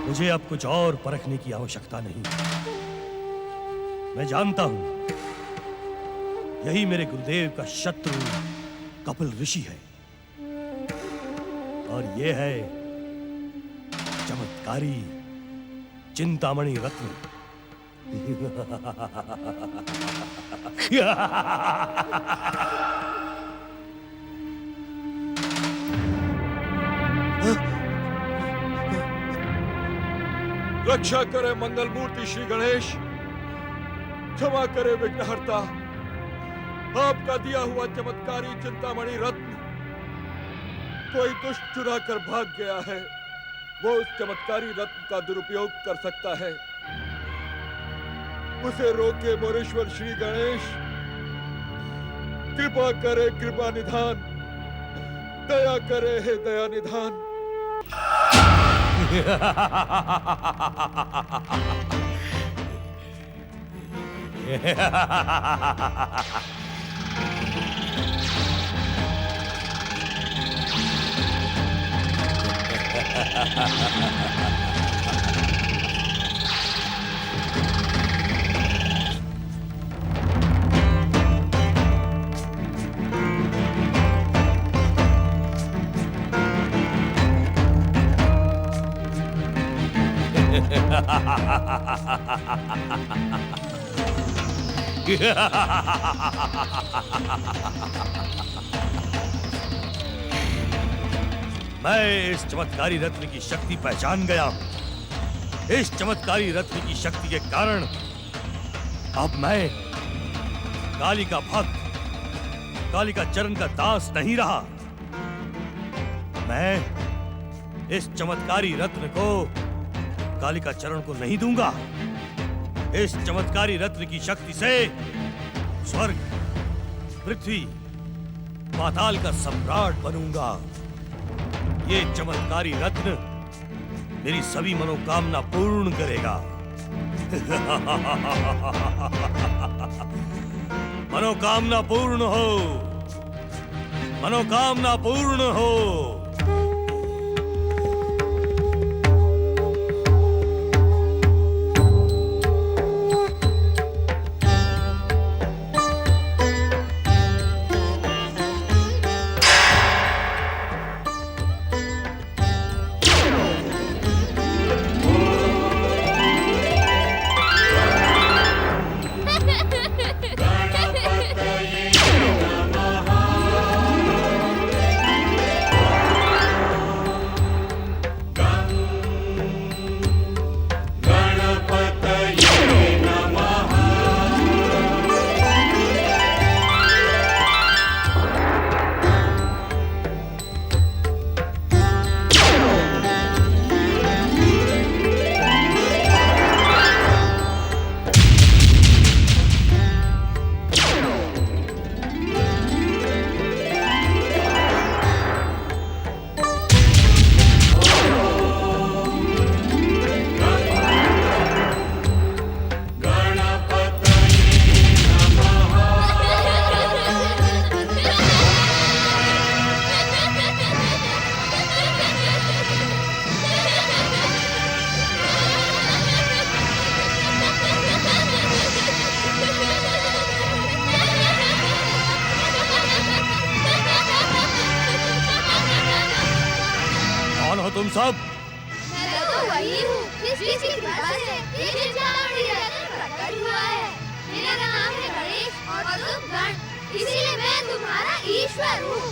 मुझे अब कुछ और परखने की आवश्यकता नहीं। मैं जानता हूं यही मेरे गुरुदेव का शत्रु कपिल ऋषि है, और ये है चमत्कारी चिंतामणि रत्न। रक्षा करे मंगल मूर्ति श्री गणेश, क्षमा करे विघ्नहर्ता। आपका दिया हुआ चमत्कारी चिंतामणि रत्न कोई दुष्ट चुरा कर भाग गया है। वो उस चमत्कारी रत्न का दुरुपयोग कर सकता है। उसे रोके मोरेश्वर श्री गणेश। कृपा करे कृपा निधान, दया करे हे दया निधान। मैं इस चमत्कारी रत्न की शक्ति पहचान गया हूं। इस चमत्कारी रत्न की शक्ति के कारण अब मैं काली का भक्त, काली का चरण का दास नहीं रहा। मैं इस चमत्कारी रत्न को काली का चरण को नहीं दूंगा। इस चमत्कारी रत्न की शक्ति से स्वर्ग, पृथ्वी, पाताल का सम्राट बनूंगा। ये चमत्कारी रत्न मेरी सभी मनोकामना पूर्ण करेगा। मनोकामना पूर्ण हो, मनोकामना पूर्ण हो। तुम सब? मैं तो वही हूँ जिसकी कृपा से ये चिंतामणि रत्न प्रकट हुआ है। मेरा नाम है गणेश और तुम गण, इसीलिए मैं तुम्हारा ईश्वर हूँ।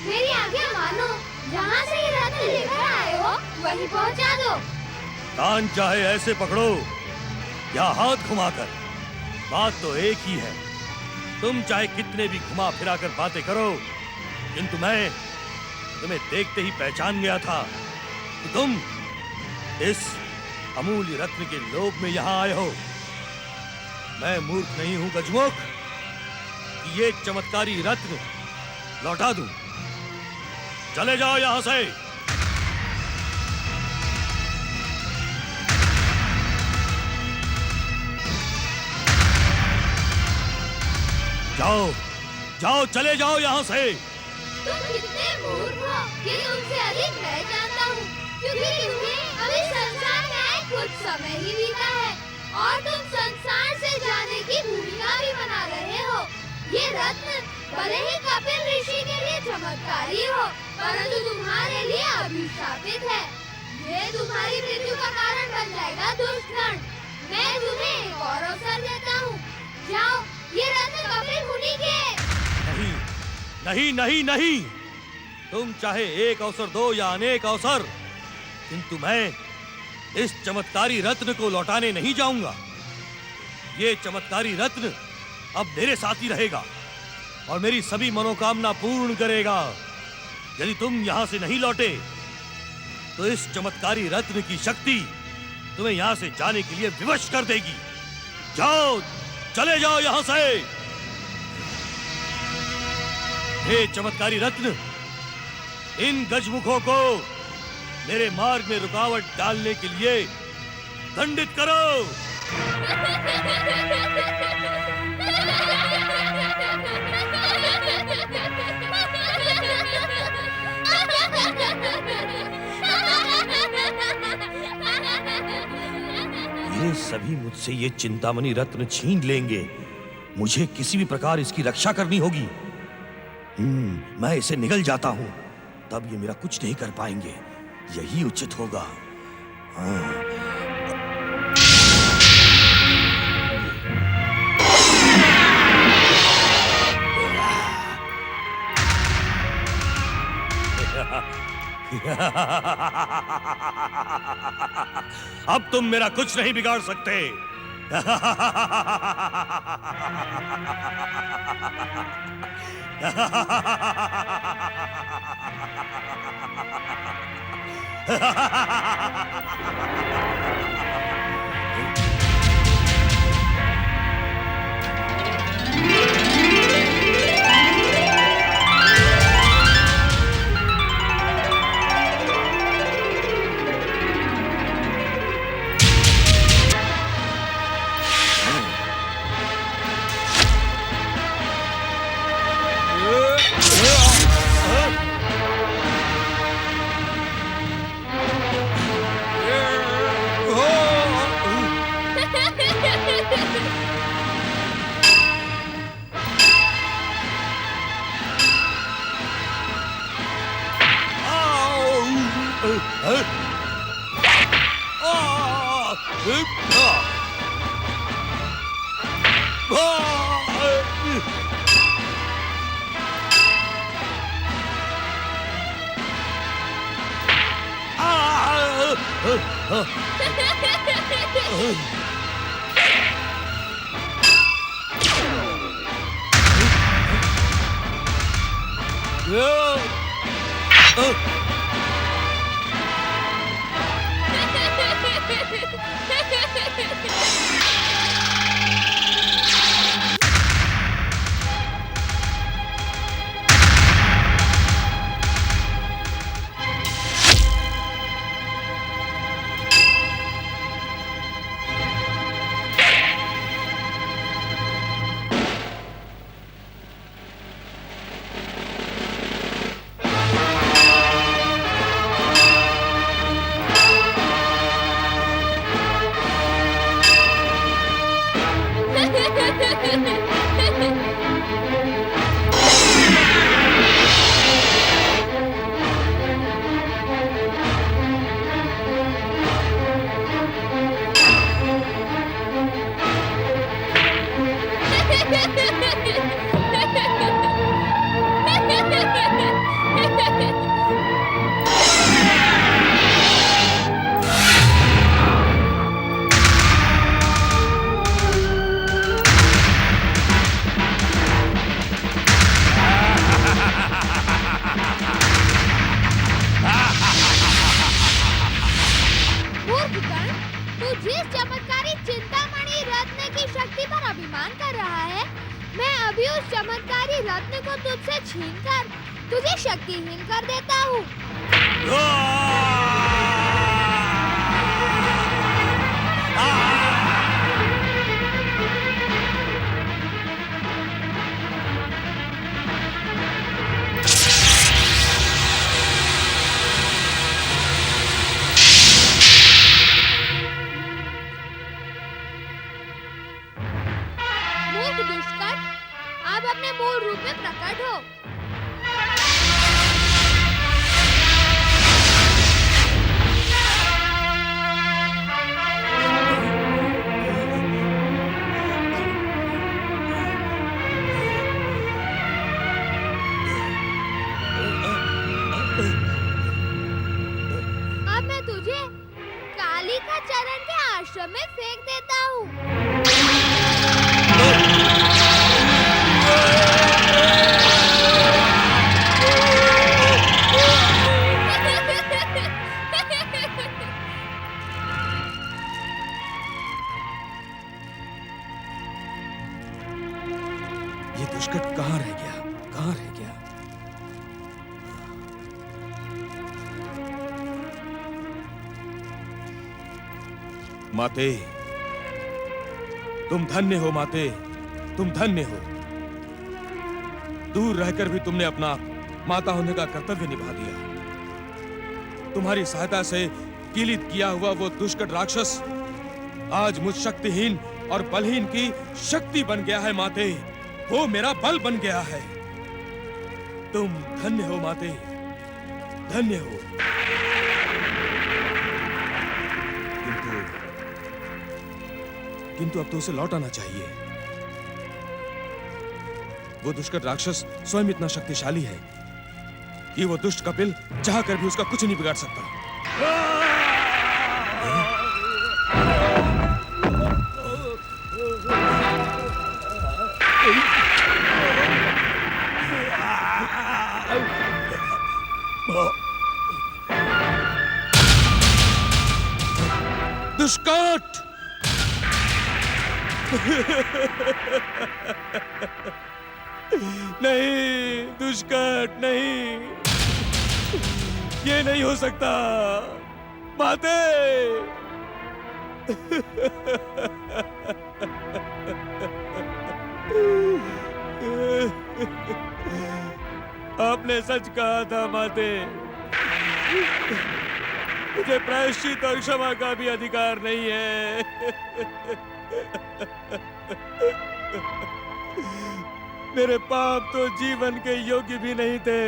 मेरी आज्ञा मानो, जहाँ से ये रत्न लेकर आए हो वहीं पहुँचा दो। कान चाहे ऐसे पकड़ो या हाथ घुमाकर, बात तो एक ही है। तुम चाहे कितने भी घुमा फिरा कर बातें करो, किंतु मैं तुम्हें देखते ही पहचान गया था कि तुम इस अमूल्य रत्न के लोभ में यहां आए हो। मैं मूर्ख नहीं हूं गजमुख कि ये चमत्कारी रत्न लौटा दूं। चले जाओ यहां से। जाओ जाओ, चले जाओ यहां से। तुम कितने मूर्ख हो, ये तुमसे अधिक मैं जानता हूँ, क्योंकि तुम्हें अभी संसार में आए कुछ समय ही बीता है और तुम संसार से जाने की भूमिका भी बना रहे हो। ये रत्न भले ही कपिल ऋषि के लिए चमत्कारी हो, परंतु तुम्हारे लिए अभिशापित है। ये तुम्हारी मृत्यु का कारण बन जाएगा दुष्टगण। मैं तुम्हें एक और अवसर देता हूँ, जाओ ये रत्न कपिल मुनि के। नहीं नहीं नहीं नहीं, तुम चाहे एक अवसर दो या अनेक अवसर, किंतु मैं इस चमत्कारी रत्न को लौटाने नहीं जाऊंगा। ये चमत्कारी रत्न अब मेरे साथ ही रहेगा और मेरी सभी मनोकामना पूर्ण करेगा। यदि तुम यहां से नहीं लौटे तो इस चमत्कारी रत्न की शक्ति तुम्हें यहां से जाने के लिए विवश कर देगी। जाओ, चले जाओ यहां से। हे चमत्कारी रत्न, इन गजमुखों को मेरे मार्ग में रुकावट डालने के लिए दंडित करो। ये सभी मुझसे ये चिंतामणि रत्न छीन लेंगे। मुझे किसी भी प्रकार इसकी रक्षा करनी होगी। मैं इसे निगल जाता हूं, तब ये मेरा कुछ नहीं कर पाएंगे। यही उचित होगा। अब तुम मेरा कुछ नहीं बिगाड़ सकते। तुझे शक्तिहीन कर देता हूँ। मूर्ख दुष्कट, आप अपने मूल रूप में प्रकट हो। अब मैं तुझे कालिका चरण के आश्रम में फेंक देता हूँ। ये दुष्कट कहाँ रह गया? कहाँ रह गया? माते, तुम धन्य हो माते, तुम धन्य हो। दूर रहकर भी तुमने अपना माता होने का कर्तव्य निभा दिया। तुम्हारी सहायता से कीलित किया हुआ वो दुष्कट राक्षस आज मुझ शक्तिहीन और बलहीन की शक्ति बन गया है माते। वो मेरा बल बन गया है। तुम धन्य हो माते, धन्य हो। किंतु अब तो उसे लौट आना चाहिए। वो दुष्कट राक्षस स्वयं इतना शक्तिशाली है कि वो दुष्ट कपिल चाहकर भी उसका कुछ नहीं बिगाड़ सकता। दुष्कट! नहीं, दुष्कट नहीं, ये नहीं हो सकता माते। आपने सच कहा था माते। मुझे प्रायश्चित और क्षमा का भी अधिकार नहीं है। मेरे पाप तो जीवन के योग्य भी नहीं थे।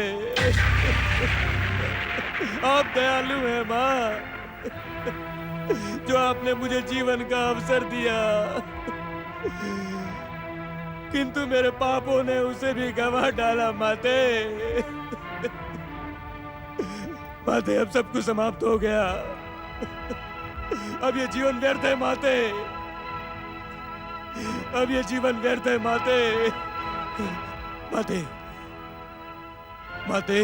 आप दयालु हैं माँ, जो आपने मुझे जीवन का अवसर दिया, किंतु मेरे पापों ने उसे भी गंवा डाला माते। माते, अब सब कुछ समाप्त हो गया। अब ये जीवन व्यर्थ है माते, अब ये जीवन व्यर्थ है माते। माते, माते,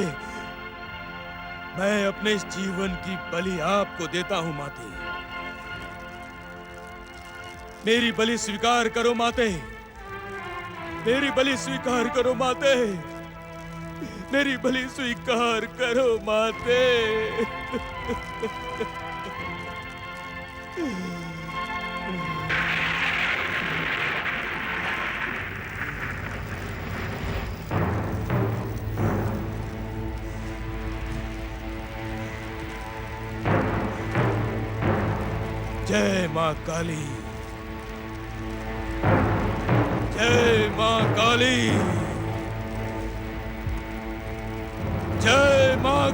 मैं अपने इस जीवन की बलि आपको देता हूं माते। मेरी बलि स्वीकार करो माते, मेरी बलि स्वीकार करो माते, मेरी बलि स्वीकार करो माते। जय मां काली, जय मां काली, जय मां